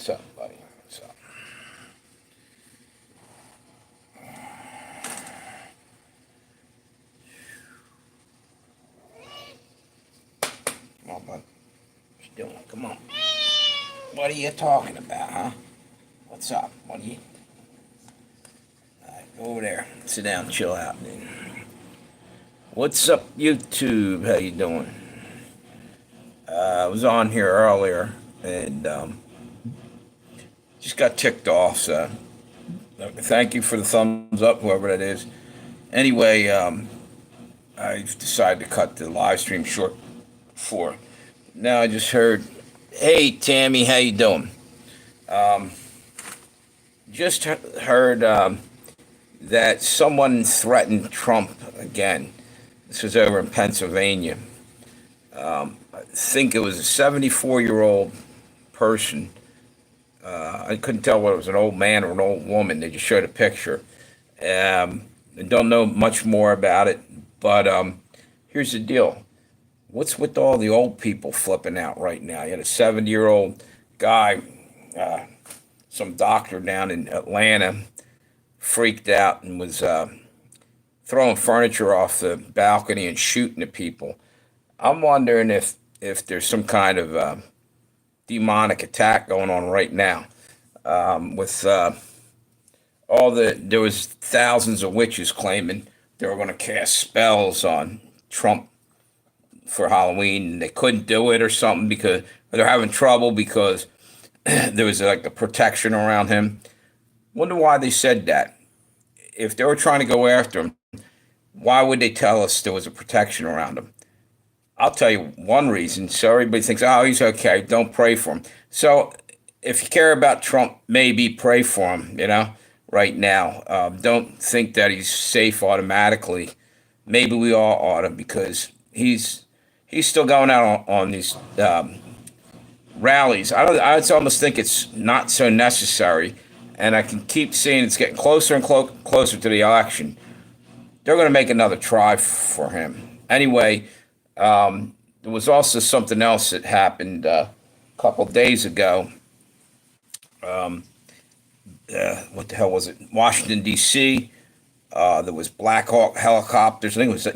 What's up, buddy? What's up? Come on, bud. What you doing? Come on. What are you talking about, huh? What's up? What are you? All right, go over there. Sit down, chill out, man. What's up, YouTube? How you doing? I was on here earlier and just got ticked off. So thank you for the thumbs up, whoever that is. Anyway, I decided to cut the live stream short for. Now I just heard, hey Tammy, how you doing? Just heard that someone threatened Trump again. This was over in Pennsylvania. I think it was a 74-year-old person. I couldn't tell whether it was an old man or an old woman. They just showed a picture. I don't know much more about it, but here's the deal. What's with all the old people flipping out right now? You had a 70-year-old guy, some doctor down in Atlanta, freaked out and was throwing furniture off the balcony and shooting at people. I'm wondering if there's some kind of demonic attack going on right now with there was thousands of witches claiming they were going to cast spells on Trump for Halloween, and they couldn't do it or something because they're having trouble because there was like a protection around him. Wonder why they said that. If they were trying to go after him, why would they tell us there was a protection around him? I'll tell you one reason. So everybody thinks, oh, he's okay. Don't pray for him. So if you care about Trump, maybe pray for him, right now. Don't think that he's safe automatically. Maybe we all ought to because he's still going out on these rallies. I almost think it's not so necessary. And I can keep seeing it's getting closer and closer to the election. They're going to make another try for him. Anyway, there was also something else that happened a couple days ago. What the hell was it? Washington, D.C. There was Black Hawk helicopters. I think it was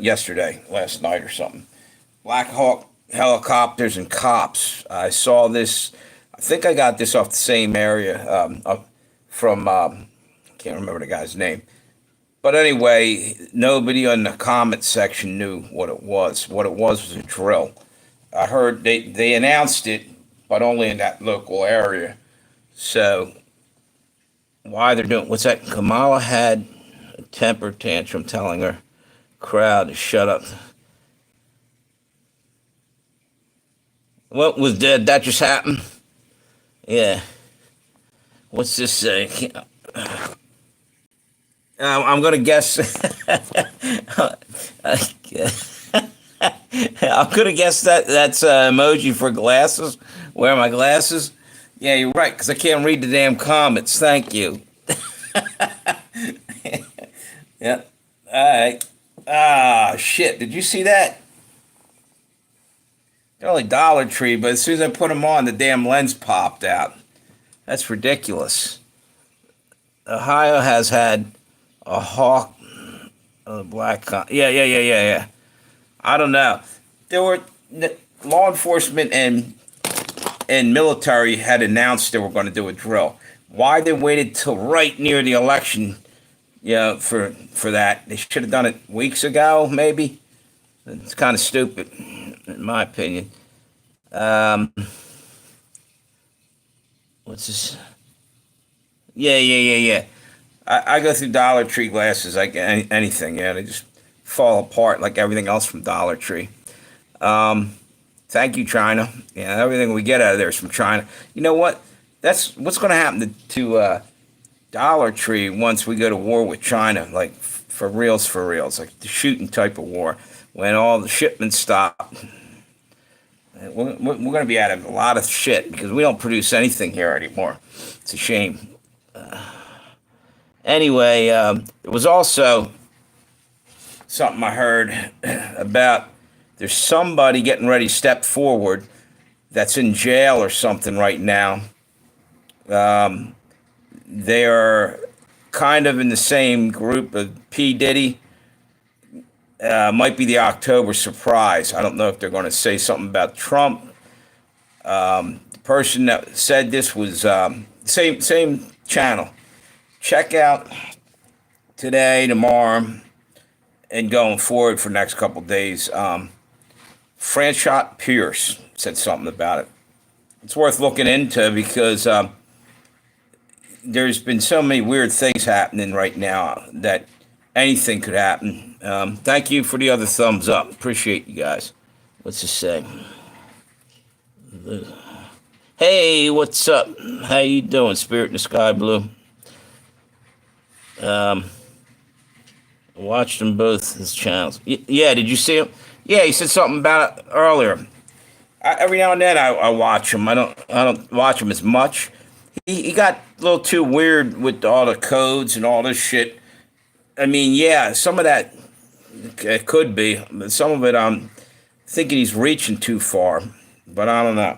last night or something. Black Hawk helicopters and cops. I saw this. I think I got this off the same area from, I can't remember the guy's name. But anyway, nobody on the comment section knew what it was. What it was a drill. I heard they announced it, but only in that local area. So why they're doing what's that? Kamala had a temper tantrum telling her crowd to shut up. What was that just happened? Yeah. What's this say? I'm gonna guess. I'm gonna guess that's emoji for glasses. Where are my glasses? Yeah, you're right, because I can't read the damn comments. Thank you. Yeah. All right. Ah, shit. Did you see that? They're only Dollar Tree, but as soon as I put them on, the damn lens popped out. That's ridiculous. Ohio has had a hawk, a yeah. I don't know. There were law enforcement and military had announced they were going to do a drill. Why they waited till right near the election, for that? They should have done it weeks ago, maybe. It's kind of stupid, in my opinion. What's this? Yeah. I go through Dollar Tree glasses like anything. Yeah, they just fall apart like everything else from Dollar Tree. Thank you, China. Yeah, everything we get out of there is from China. You know what? That's what's going to happen to Dollar Tree once we go to war with China, like for reals, like the shooting type of war. When all the shipments stop, we're going to be out of a lot of shit because we don't produce anything here anymore. It's a shame. Anyway, there was also something I heard about. There's somebody getting ready to step forward that's in jail or something right now. They are kind of in the same group of P. Diddy. Might be the October surprise. I don't know if they're going to say something about Trump. The person that said this was same channel. Check out today, tomorrow, and going forward for the next couple of days. Franchot Pierce said something about it. It's worth looking into because there's been so many weird things happening right now that anything could happen. Thank you for the other thumbs up. Appreciate you guys. What's this say? Hey, what's up? How you doing, Spirit in the Sky Blue? Watched them both his channels. Yeah, did you see him? Yeah, he said something about it earlier. Every now and then I watch him. I don't watch him as much. He got a little too weird with all the codes and all this shit. I mean, yeah, some of that it could be, but some of it I'm thinking he's reaching too far. But I don't know.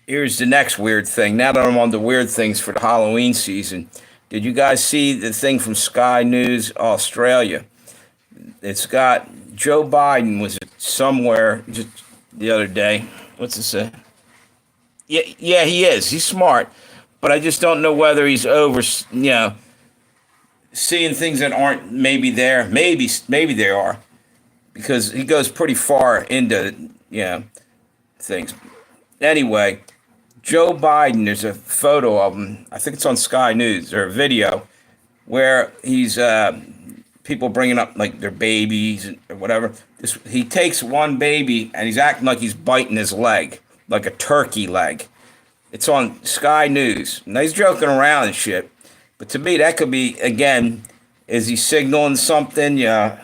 Here's the next weird thing. Now that I'm on the weird things for the Halloween season, did you guys see the thing from Sky News Australia? It's got Joe Biden was somewhere just the other day. What's it say? Yeah, he is. He's smart, but I just don't know whether he's seeing things that aren't maybe there. Maybe they are, because he goes pretty far into things. Anyway, Joe Biden. There's a photo of him. I think it's on Sky News or a video where he's people bringing up like their babies or whatever. He takes one baby and he's acting like he's biting his leg, like a turkey leg. It's on Sky News. Now he's joking around and shit, but to me that could be, again, is he signaling something? Yeah.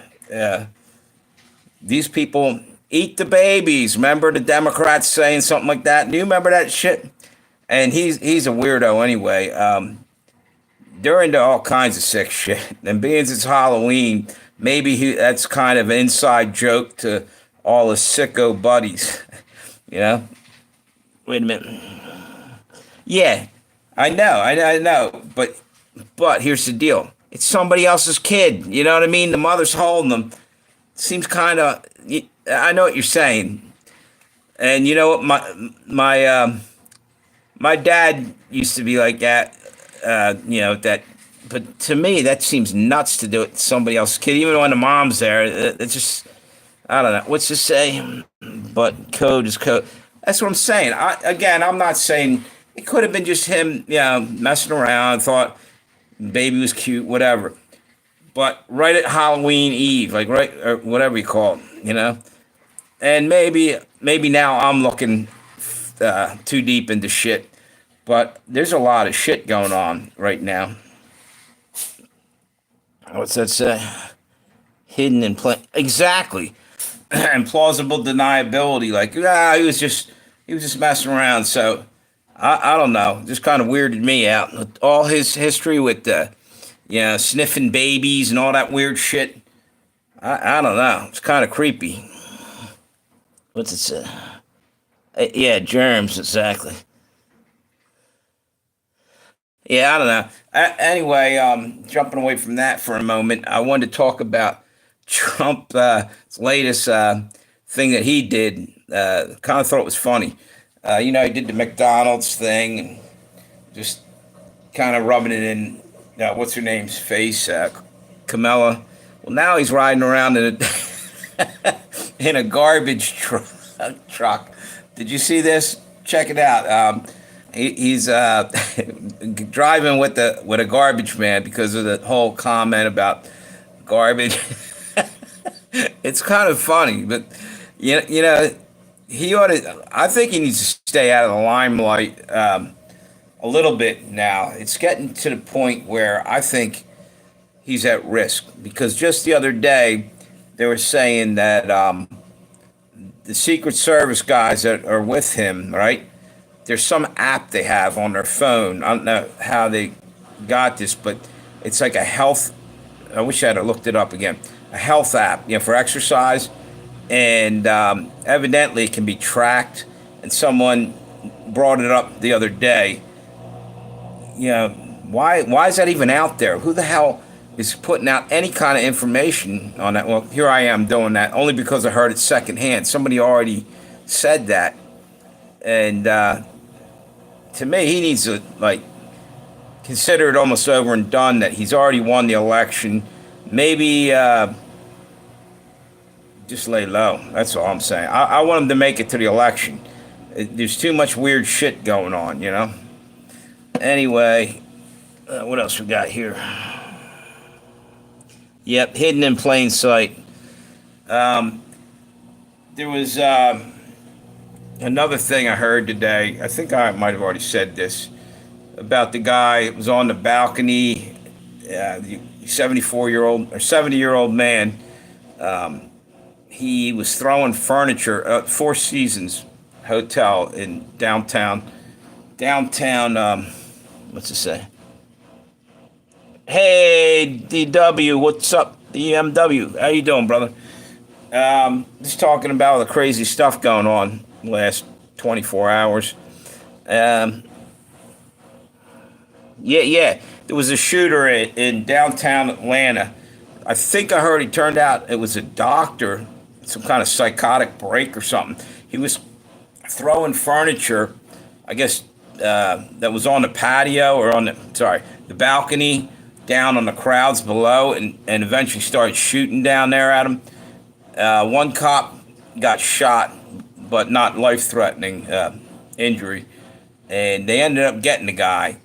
These people eat the babies. Remember the Democrats saying something like that? Do you remember that shit? And he's a weirdo anyway. They're into all kinds of sick shit. And being it's Halloween, maybe that's kind of an inside joke to all his sicko buddies. Wait a minute. Yeah, I know. But here's the deal. It's somebody else's kid. You know what I mean? The mother's holding them. Seems kind of... I know what you're saying. And you know what? My dad used to be like that. That, but to me, that seems nuts to do it to somebody else's kid, even when the mom's there. It's just, I don't know. What's to say? But code is code. That's what I'm saying. I'm not saying it could have been just him, messing around, thought baby was cute, whatever. But right at Halloween Eve, like right, or whatever you call it, and maybe now I'm looking too deep into shit. But there's a lot of shit going on right now. What's that say? Hidden in plain. Exactly. And plausible deniability. Like, he was just messing around. So, I don't know. Just kind of weirded me out. All his history with sniffing babies and all that weird shit. I don't know. It's kind of creepy. What's it say? Yeah, germs, exactly. Yeah, I don't know. Anyway, jumping away from that for a moment, I wanted to talk about Trump's latest thing that he did. Kind of thought it was funny. He did the McDonald's thing, and just kind of rubbing it in, what's her name's face, Kamala. Well, now he's riding around in a in a garbage truck. Did you see this? Check it out. He's driving with a garbage man because of the whole comment about garbage. It's kind of funny, but he ought to. I think he needs to stay out of the limelight a little bit now. It's getting to the point where I think he's at risk, because just the other day they were saying that the Secret Service guys that are with him, right? There's some app they have on their phone. I don't know how they got this, but it's like a health. I wish I had looked it up again. A health app, for exercise, and evidently it can be tracked. And someone brought it up the other day. you know, why is that even out there? Who the hell is putting out any kind of information on that? Well, here I am doing that only because I heard it secondhand. Somebody already said that, and to me, he needs to like consider it almost over and done. That he's already won the election. Maybe just lay low. That's all I'm saying. I want him to make it to the election. There's too much weird shit going on, you know. Anyway, what else we got here? Yep, hidden in plain sight. There was another thing I heard today. I think I might have already said this about the guy that was on the balcony, the 74-year-old or 70-year-old man. He was throwing furniture at Four Seasons Hotel in downtown. What's it say? Hey, DW, what's up? DMW, how you doing, brother? Just talking about all the crazy stuff going on the last 24 hours. Yeah. There was a shooter in downtown Atlanta. I think I heard he turned out it was a doctor, some kind of psychotic break or something. He was throwing furniture, I guess, that was on the patio or on the balcony down on the crowds below, and eventually started shooting down there at him. One cop got shot, but not life-threatening injury, and they ended up getting the guy.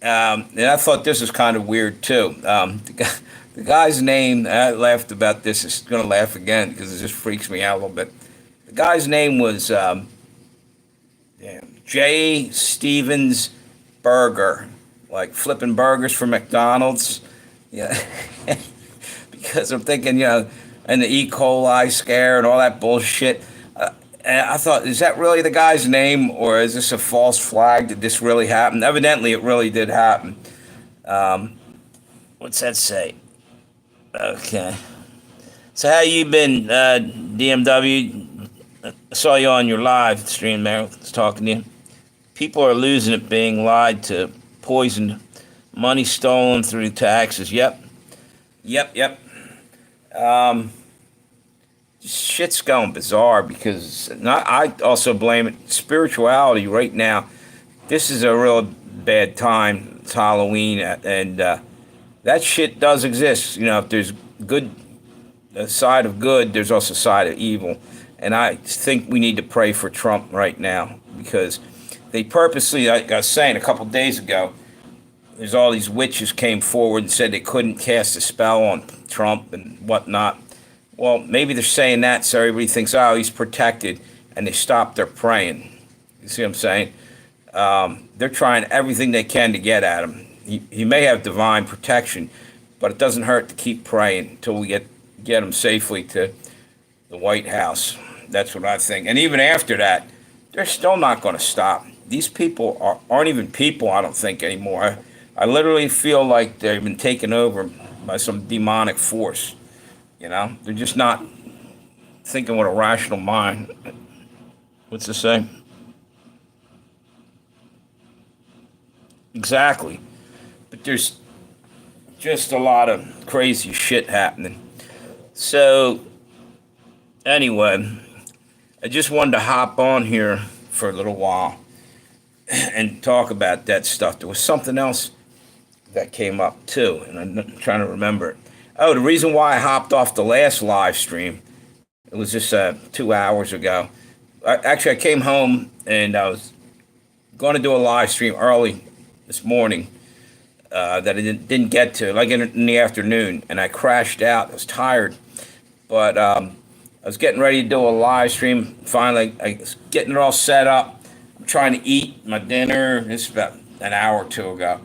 And I thought this was kind of weird too. The guy's name, I laughed about this. It's going to laugh again because it just freaks me out a little bit. The guy's name was J. Stevens Burger, like flipping burgers for McDonald's. Yeah, because I'm thinking, and the E. coli scare and all that bullshit. And I thought, is that really the guy's name, or is this a false flag? Did this really happen? Evidently, it really did happen. What's that say? Okay. So how you been, DMW? I saw you on your live stream there. I was talking to you. People are losing it being lied to, poisoned, money stolen through taxes. Yep. Shit's going bizarre because I also blame it. Spirituality right now. This is a real bad time. It's Halloween, and that shit does exist. If there's a side of good, there's also a side of evil. And I think we need to pray for Trump right now because they purposely, like I was saying a couple days ago, there's all these witches came forward and said they couldn't cast a spell on Trump and whatnot. Well, maybe they're saying that so everybody thinks, oh, he's protected, and they stop their praying. You see what I'm saying? They're trying everything they can to get at him. He may have divine protection, but it doesn't hurt to keep praying until we get him safely to the White House. That's what I think. And even after that, they're still not going to stop. These people aren't even people, I don't think, anymore. I literally feel like they've been taken over by some demonic force. They're just not thinking with a rational mind. What's this say? Exactly. But there's just a lot of crazy shit happening. So, anyway, I just wanted to hop on here for a little while and talk about that stuff. There was something else that came up too, and I'm trying to remember it. Oh, the reason why I hopped off the last live stream, it was just 2 hours ago. I came home and I was going to do a live stream early this morning that I didn't get to, like in the afternoon, and I crashed out. I was tired, but I was getting ready to do a live stream. Finally, I was getting it all set up. I'm trying to eat my dinner. This is about an hour or two ago.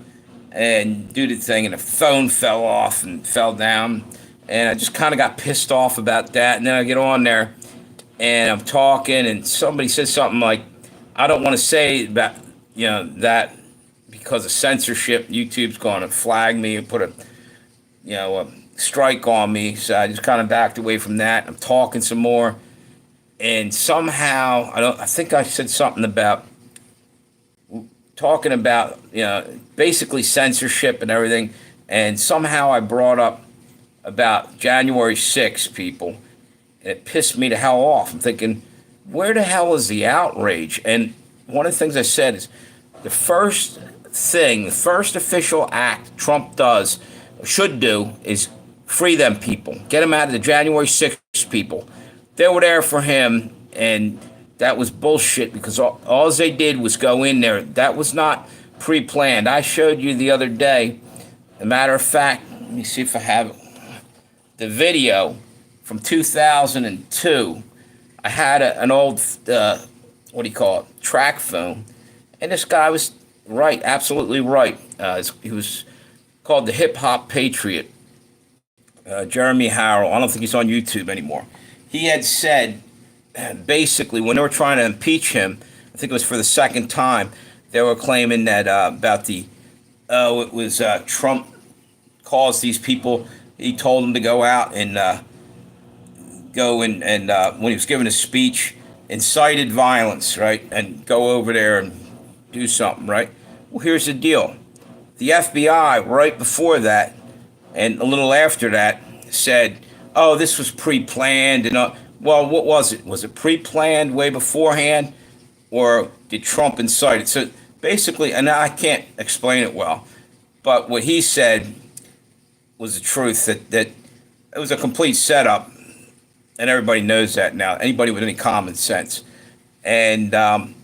And do the thing, and the phone fell off and fell down, and I just kind of got pissed off about that. And then I get on there, and I'm talking, and somebody says something like, "I don't want to say about that because of censorship. YouTube's going to flag me and put a strike on me." So I just kind of backed away from that. I'm talking some more, and somehow I think I said something about talking about, basically censorship and everything. And somehow I brought up about January 6th, people. And it pissed me the hell off. I'm thinking, where the hell is the outrage? And one of the things I said is the first official act Trump should do, is free them people. Get them out of the January 6th people. They were there for him, and that was bullshit because all they did was go in there. That was not pre-planned. I showed you the other day. As a matter of fact, let me see if I have the video from 2002. I had an old, track phone, and this guy was right, absolutely right. He was called the Hip Hop Patriot, Jeremy Harrell. I don't think he's on YouTube anymore. He had said, basically, when they were trying to impeach him, I think it was for the second time, they were claiming that it was Trump caused these people. He told them to go out and when he was giving a speech, incited violence, right? And go over there and do something, right? Well, here's the deal. The FBI, right before that and a little after that, said, oh, this was pre-planned. And well, what was it? Was it pre-planned way beforehand, or did Trump incite it? So basically, and I can't explain it well, but what he said was the truth, that it was a complete setup, and everybody knows that now, anybody with any common sense. And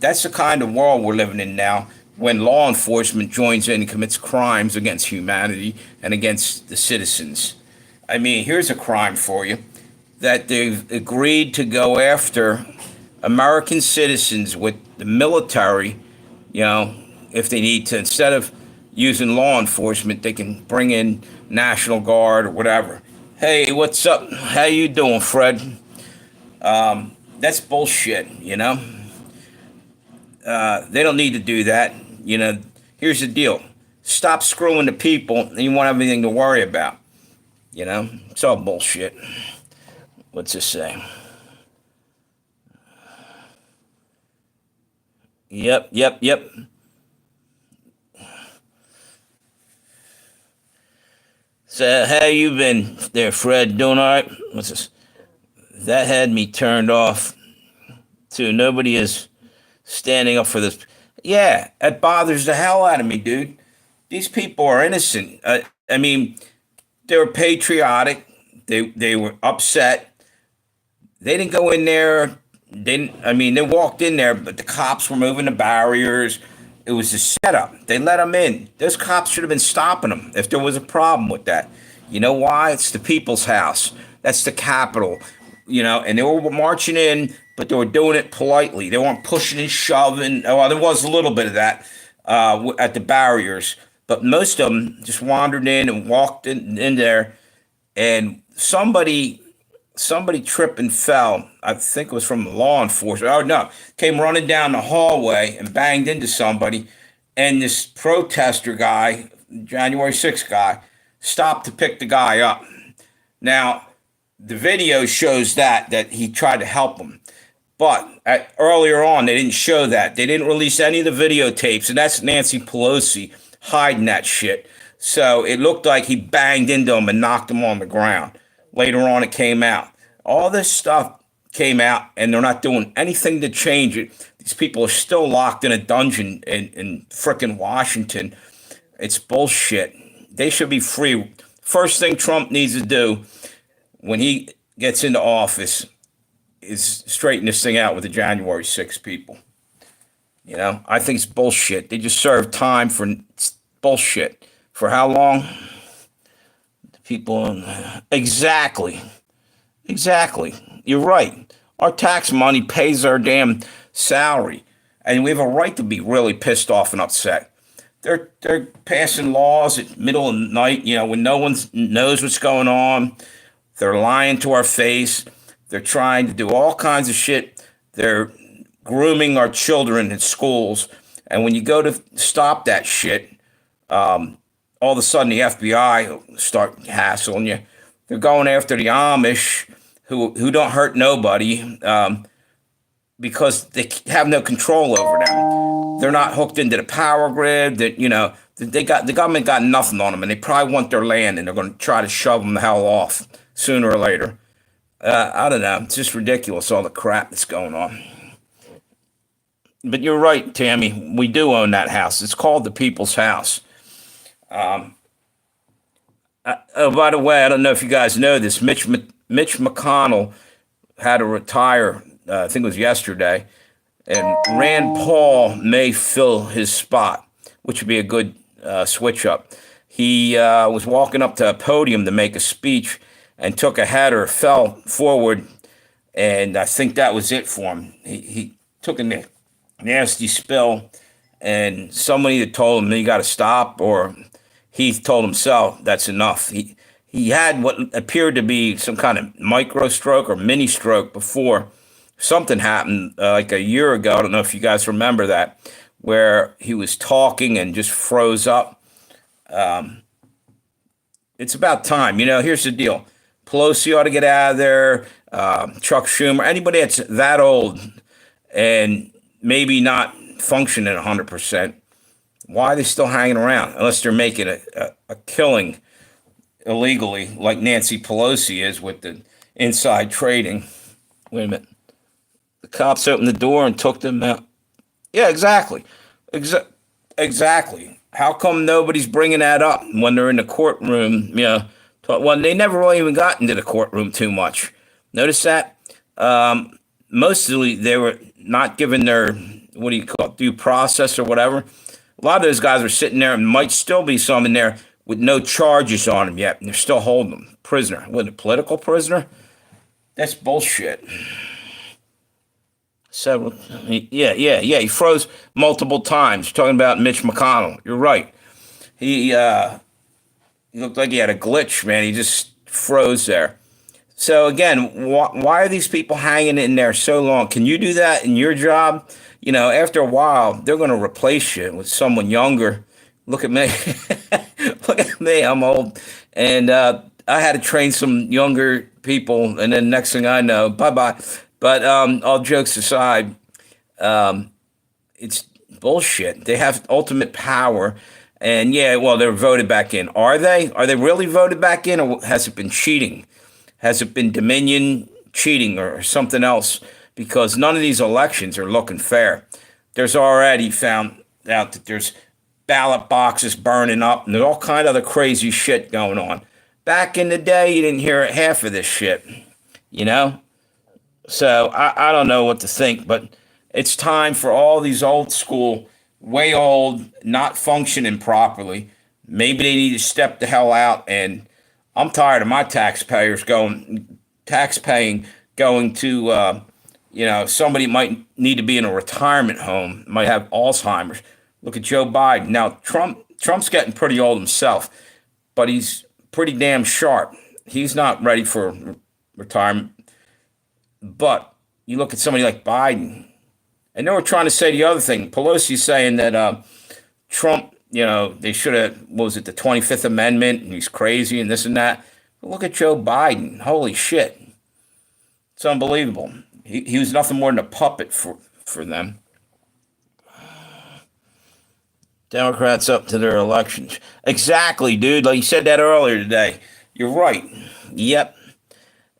that's the kind of world we're living in now, when law enforcement joins in and commits crimes against humanity and against the citizens. I mean, here's a crime for you, that they've agreed to go after American citizens with the military, if they need to. Instead of using law enforcement, they can bring in National Guard or whatever. Hey, what's up? How you doing, Fred? That's bullshit, They don't need to do that. Here's the deal. Stop screwing the people, and you won't have anything to worry about. It's all bullshit. What's this say? Yep. So, how you been there, Fred? Doing all right? What's this? That had me turned off, too. Nobody is standing up for this. Yeah, that bothers the hell out of me, dude. These people are innocent. I mean, they were patriotic. They were upset. They didn't go in there. They walked in there, but the cops were moving the barriers. It was a setup. They let them in. Those cops should have been stopping them if there was a problem with that. You know why? It's the people's house. That's the Capitol. And they were marching in, but they were doing it politely. They weren't pushing and shoving. Well, there was a little bit of that at the barriers, but most of them just wandered in and walked in there, and somebody tripped and fell. I think it was from law enforcement. Oh, no. Came running down the hallway and banged into somebody. And this protester guy, January 6th guy, stopped to pick the guy up. Now, the video shows that he tried to help him. But earlier on, they didn't show that. They didn't release any of the videotapes. And that's Nancy Pelosi hiding that shit. So it looked like he banged into him and knocked him on the ground. Later on, it came out. All this stuff came out, and they're not doing anything to change it. These people are still locked in a dungeon in frickin' Washington. It's bullshit. They should be free. First thing Trump needs to do when he gets into office is straighten this thing out with the January 6th people. I think it's bullshit. They just served time for bullshit. For how long? People, exactly. You're right. Our tax money pays our damn salary, and we have a right to be really pissed off and upset. They're passing laws at middle of the night, when no one knows what's going on. They're lying to our face. They're trying to do all kinds of shit. They're grooming our children in schools, and when you go to stop that shit, all of a sudden the FBI start hassling you. They're going after the Amish who don't hurt nobody because they have no control over them. They're not hooked into the power grid. That the government got nothing on them, and they probably want their land, and they're going to try to shove them the hell off sooner or later. I don't know. It's just ridiculous, all the crap that's going on. But you're right, Tammy. We do own that house. It's called the People's House. Oh, by the way, I don't know if you guys know this. Mitch McConnell had to retire. I think it was yesterday, and Rand Paul may fill his spot, which would be a good switch up. He was walking up to a podium to make a speech and took a header, fell forward, and I think that was it for him. He took a nasty spill, and somebody had told him he got to stop, or he told himself that's enough. He had what appeared to be some kind of micro stroke or mini stroke before something happened like a year ago. I don't know if you guys remember that, where he was talking and just froze up. It's about time. Here's the deal. Pelosi ought to get out of there. Chuck Schumer, anybody that's that old and maybe not functioning 100%, why are they still hanging around? Unless they're making a killing illegally, like Nancy Pelosi is with the inside trading. Wait a minute. The cops opened the door and took them out. Yeah, exactly. Exactly. How come nobody's bringing that up when they're in the courtroom? Well, they never really even got into the courtroom too much. Notice that? Mostly they were not given their, what do you call it, due process or whatever. A lot of those guys are sitting there, and might still be some in there with no charges on them yet, and they're still holding them prisoner. What, a political prisoner? That's bullshit. So, yeah. He froze multiple times. You're talking about Mitch McConnell. You're right. He looked like he had a glitch, man. He just froze there. So again, why are these people hanging in there so long? Can you do that in your job? After a while, they're going to replace you with someone younger. Look at me. Look at me. I'm old. And I had to train some younger people. And then next thing I know, bye-bye. But all jokes aside, it's bullshit. They have ultimate power. And yeah, well, they're voted back in. Are they? Are they really voted back in, or has it been cheating? Has it been Dominion cheating or something else? Because none of these elections are looking fair. There's already found out that there's ballot boxes burning up, and there's all kind of other crazy shit going on. Back in the day, you didn't hear half of this shit, So I don't know what to think, but it's time for all these old school, way old, not functioning properly. Maybe they need to step the hell out, and I'm tired of my taxpaying going to, somebody might need to be in a retirement home, might have Alzheimer's. Look at Joe Biden. Now, Trump's getting pretty old himself, but he's pretty damn sharp. He's not ready for retirement. But you look at somebody like Biden, and they were trying to say the other thing. Pelosi's saying that Trump, they should have, what was it, the 25th Amendment, and he's crazy and this and that. But look at Joe Biden. Holy shit. It's unbelievable. He was nothing more than a puppet for them. Democrats up to their elections. Exactly, dude. Like you said that earlier today. You're right. Yep.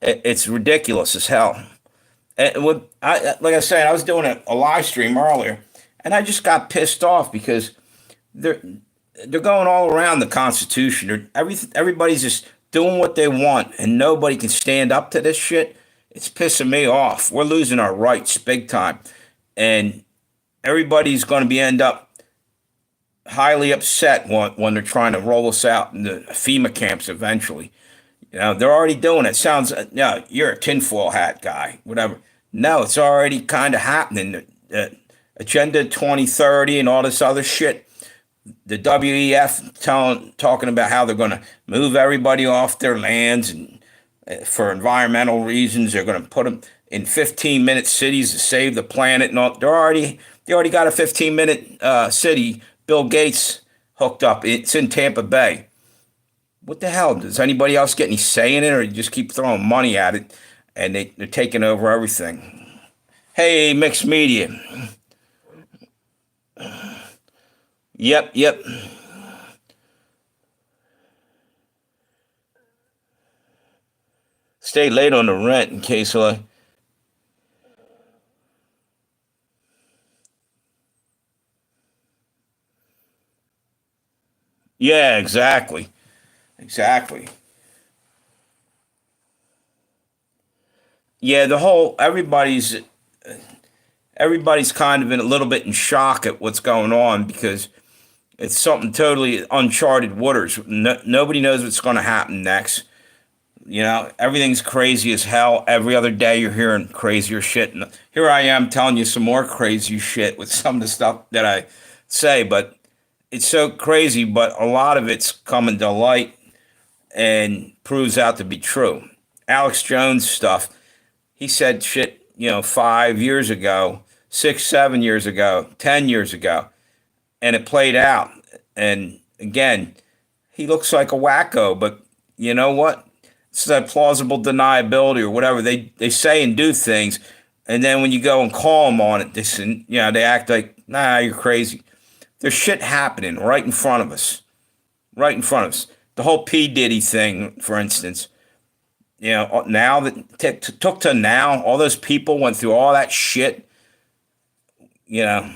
It's ridiculous as hell. And like I said, I was doing a live stream earlier, and I just got pissed off because they're going all around the Constitution. Everybody's just doing what they want, and nobody can stand up to this shit. It's pissing me off. We're losing our rights big time, and everybody's going to end up highly upset when they're trying to roll us out in the FEMA camps eventually. They're already doing it. Sounds, you're a tinfoil hat guy, whatever. No, it's already kind of happening. Agenda 2030 and all this other shit. The WEF talking about how they're going to move everybody off their lands, and for environmental reasons, they're going to put them in 15-minute cities to save the planet. And all. They already got a 15-minute city. Bill Gates hooked up. It's in Tampa Bay. What the hell? Does anybody else get any say in it, or you just keep throwing money at it and they're taking over everything? Hey, mixed media. Yep, yep. Stay late on the rent in case like. Yeah, exactly. Exactly. Yeah, the whole everybody's kind of in a little bit in shock at what's going on because it's something totally uncharted waters. Nobody knows what's going to happen next. You know, everything's crazy as hell. Every other day you're hearing crazier shit. And here I am telling you some more crazy shit with some of the stuff that I say, but it's so crazy, but a lot of it's coming to light and proves out to be true. Alex Jones stuff, he said shit, 5 years ago, 6, 7 years ago, 10 years ago, and it played out. And again, he looks like a wacko, but you know what? It's that plausible deniability or whatever. They say and do things, and then when you go and call them on it, they act like, nah, you're crazy. There's shit happening right in front of us, right in front of us. The whole P Diddy thing, for instance. Now that took to now, all those people went through all that shit, you know,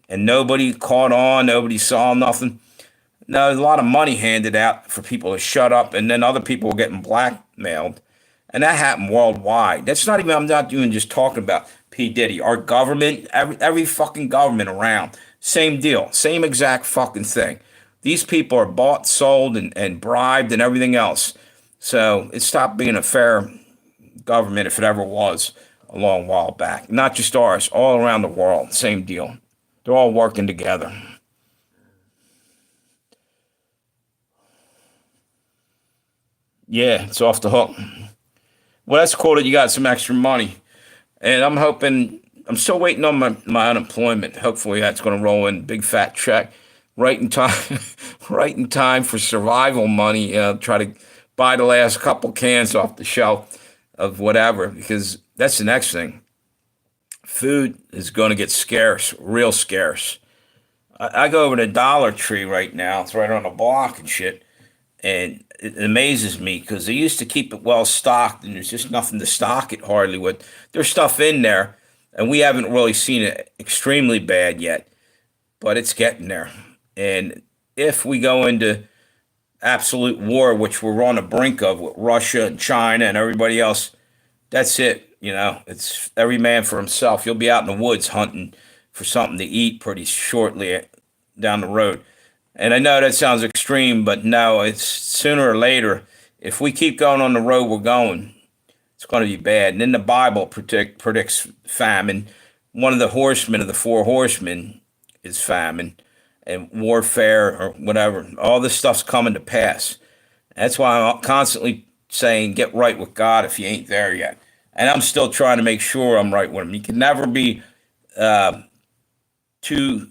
and nobody caught on, nobody saw nothing. No, there's a lot of money handed out for people to shut up, and then other people were getting blackmailed, and that happened worldwide. That's not even. I'm not even just talking about P Diddy. Our government, every fucking government around, same deal, same exact fucking thing. These people are bought, sold, and bribed, and everything else. So it stopped being a fair government if it ever was a long while back. Not just ours, all around the world, same deal. They're all working together. Yeah, it's off the hook. Well, that's cool that you got some extra money. And I'm hoping, I'm still waiting on my unemployment. Hopefully that's going to roll in big fat check right in time, right in time for survival money. Try to buy the last couple cans off the shelf of whatever, because that's the next thing. Food is going to get scarce, real scarce. I go over to Dollar Tree right now. It's right on the block and shit. And it amazes me because they used to keep it well stocked, and there's just nothing to stock it hardly with. There's stuff in there, and we haven't really seen it extremely bad yet, but it's getting there. And if we go into absolute war, which we're on the brink of with Russia and China and everybody else, that's it. It's every man for himself. You'll be out in the woods hunting for something to eat pretty shortly down the road. And I know that sounds extreme, but no, it's sooner or later. If we keep going on the road we're going, it's going to be bad. And then the Bible predicts famine. One of the horsemen of the four horsemen is famine and warfare or whatever. All this stuff's coming to pass. That's why I'm constantly saying, get right with God if you ain't there yet. And I'm still trying to make sure I'm right with Him. You can never be uh, too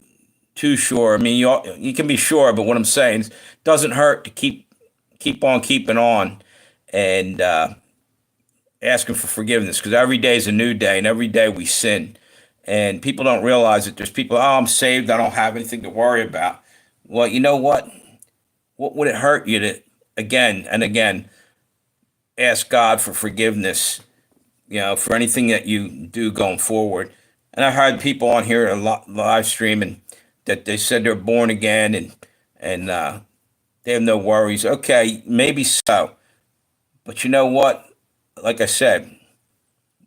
too sure. I mean, you can be sure, but what I'm saying is, it doesn't hurt to keep on keeping on and asking for forgiveness because every day is a new day, and every day we sin. And people don't realize that there's people, oh, I'm saved, I don't have anything to worry about. Well, you know what? What would it hurt you to again and again ask God for forgiveness, for anything that you do going forward? And I heard people on here live streaming that they said they're born again and they have no worries. Okay, maybe so, but you know what? Like I said,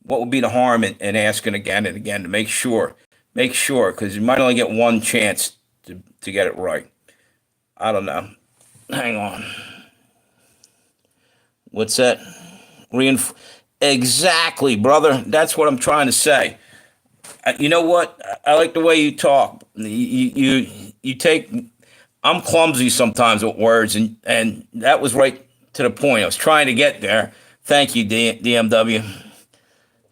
what would be the harm in asking again and again to make sure, because you might only get one chance to get it right. I don't know. Hang on. What's that? Reinf- exactly, brother. That's what I'm trying to say. You know what? I like the way you talk. You take. I'm clumsy sometimes with words, and that was right to the point. I was trying to get there. Thank you, DMW.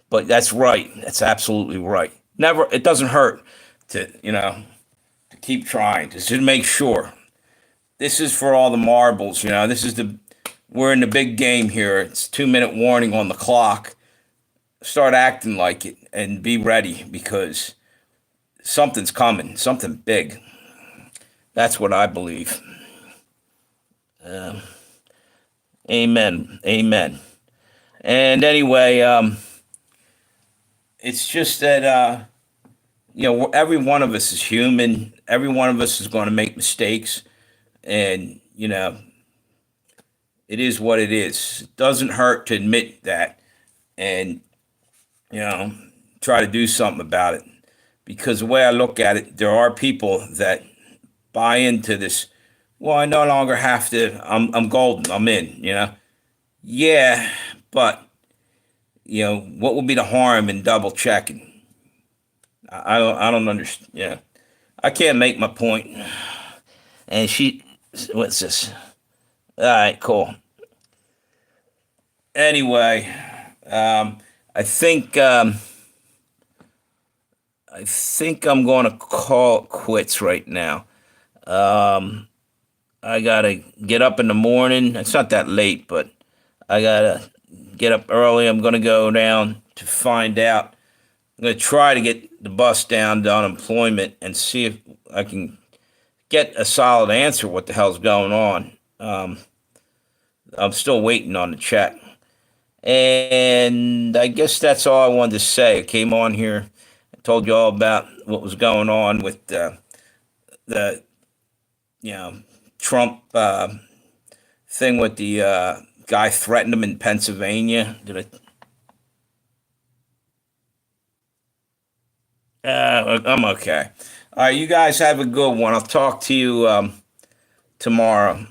But that's right. That's absolutely right. Never. It doesn't hurt to keep trying. Just to make sure. This is for all the marbles. This is the. We're in the big game here. It's 2 minute warning on the clock. Start acting like it and be ready because something's coming, something big. That's what I believe. Amen. Amen. And anyway, it's just that every one of us is human. Every one of us is going to make mistakes, and it is what it is. It doesn't hurt to admit that, and you know, try to do something about it. Because the way I look at it, there are people that buy into this. Well, I no longer have to. I'm golden. I'm in. Yeah, but what would be the harm in double checking? I don't understand. Yeah, I can't make my point. And what's this? All right, cool. Anyway, um, I think I think I'm going to call it quits right now. Um, I gotta get up in the morning. It's not that late, but I gotta get up early. I'm gonna go down to find out. I'm gonna try to get the bus down to unemployment and see if I can get a solid answer what the hell's going on. I'm still waiting on the check. And I guess that's all I wanted to say. I came on here, I told you all about what was going on with the you know Trump thing with the guy threatened him in Pennsylvania. I'm okay. All right, you guys have a good one. I'll talk to you tomorrow,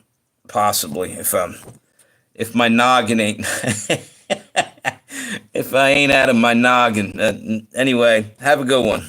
possibly if my noggin ain't if I ain't out of my noggin. Anyway, have a good one.